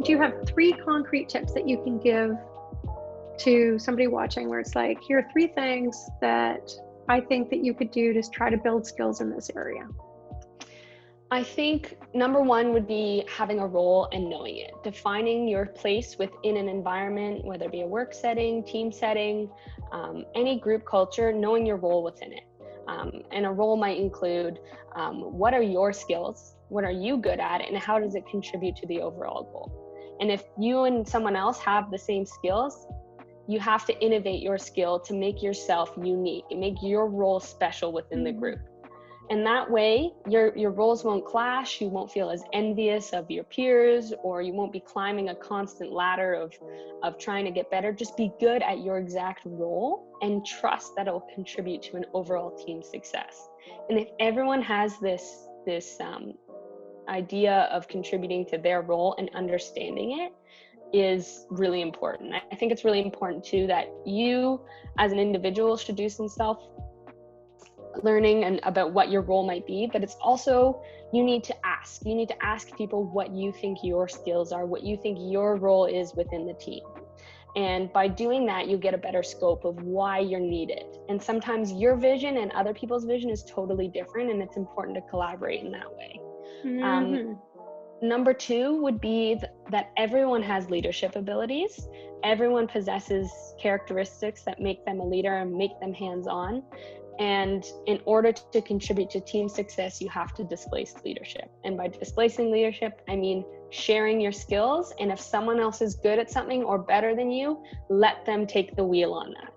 do you have 3 concrete tips that you can give to somebody watching where it's like, here are 3 things that I think that you could do to try to build skills in this area? I think number 1 would be having a role and knowing it, defining your place within an environment, whether it be a work setting, team setting, any group culture, knowing your role within it. And a role might include what are your skills, what are you good at, and how does it contribute to the overall goal? And if you and someone else have the same skills, you have to innovate your skill to make yourself unique and make your role special within the group. And that way, your roles won't clash, you won't feel as envious of your peers, or you won't be climbing a constant ladder of trying to get better. Just be good at your exact role and trust that it will contribute to an overall team success. And if everyone has this idea of contributing to their role and understanding it, is really important. I think it's really important too that you as an individual should do some learning and about what your role might be, but it's also, you need to ask people what you think your skills are, what you think your role is within the team. And by doing that, you get a better scope of why you're needed. And sometimes your vision and other people's vision is totally different, and it's important to collaborate in that way. Number 2 would be that everyone has leadership abilities. Everyone possesses characteristics that make them a leader and make them hands-on. And in order to contribute to team success, you have to displace leadership. And by displacing leadership, I mean sharing your skills. And if someone else is good at something or better than you, let them take the wheel on that.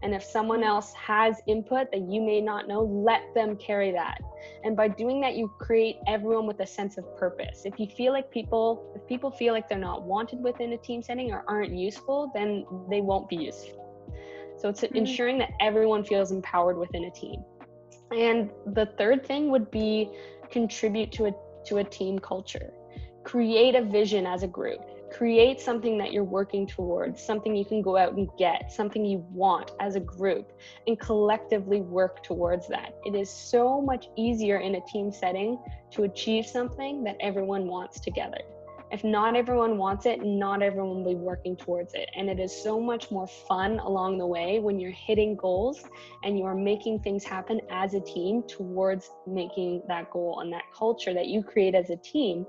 And if someone else has input that you may not know, let them carry that. And by doing that, you create everyone with a sense of purpose. If people feel like they're not wanted within a team setting or aren't useful, then they won't be useful. So it's ensuring that everyone feels empowered within a team. And the third thing would be contribute to a team culture. Create a vision as a group. Create something that you're working towards, something you can go out and get, something you want as a group, and collectively work towards that. It is so much easier in a team setting to achieve something that everyone wants together. If not everyone wants it, not everyone will be working towards it. And it is so much more fun along the way when you're hitting goals and you are making things happen as a team towards making that goal. And that culture that you create as a team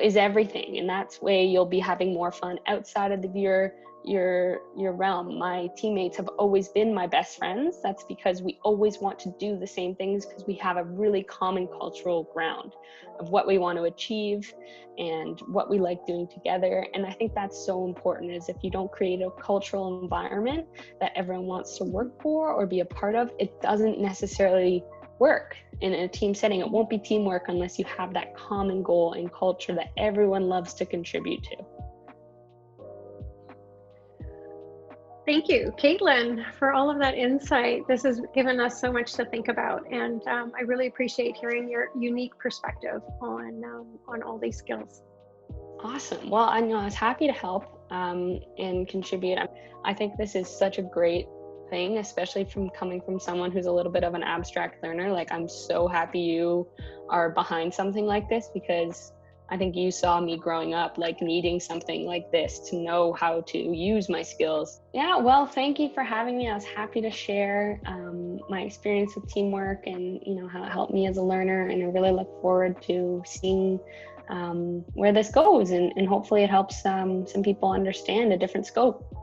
is everything. And that's way you'll be having more fun outside of your realm. My teammates have always been my best friends. That's because we always want to do the same things, because we have a really common cultural ground of what we want to achieve and what we like doing together. And I think that's so important, is if you don't create a cultural environment that everyone wants to work for or be a part of, it doesn't necessarily work in a team setting. It won't be teamwork unless you have that common goal and culture that everyone loves to contribute to. Thank you, Kaitlin, for all of that insight. This has given us so much to think about, and I really appreciate hearing your unique perspective on all these skills. Awesome. Well, I was happy to help and contribute. I think this is such a great thing, especially coming from someone who's a little bit of an abstract learner. Like, I'm so happy you are behind something like this, because I think you saw me growing up, like needing something like this to know how to use my skills. Yeah, well, thank you for having me. I was happy to share my experience with teamwork and, how it helped me as a learner. And I really look forward to seeing where this goes. And hopefully it helps some people understand a different scope.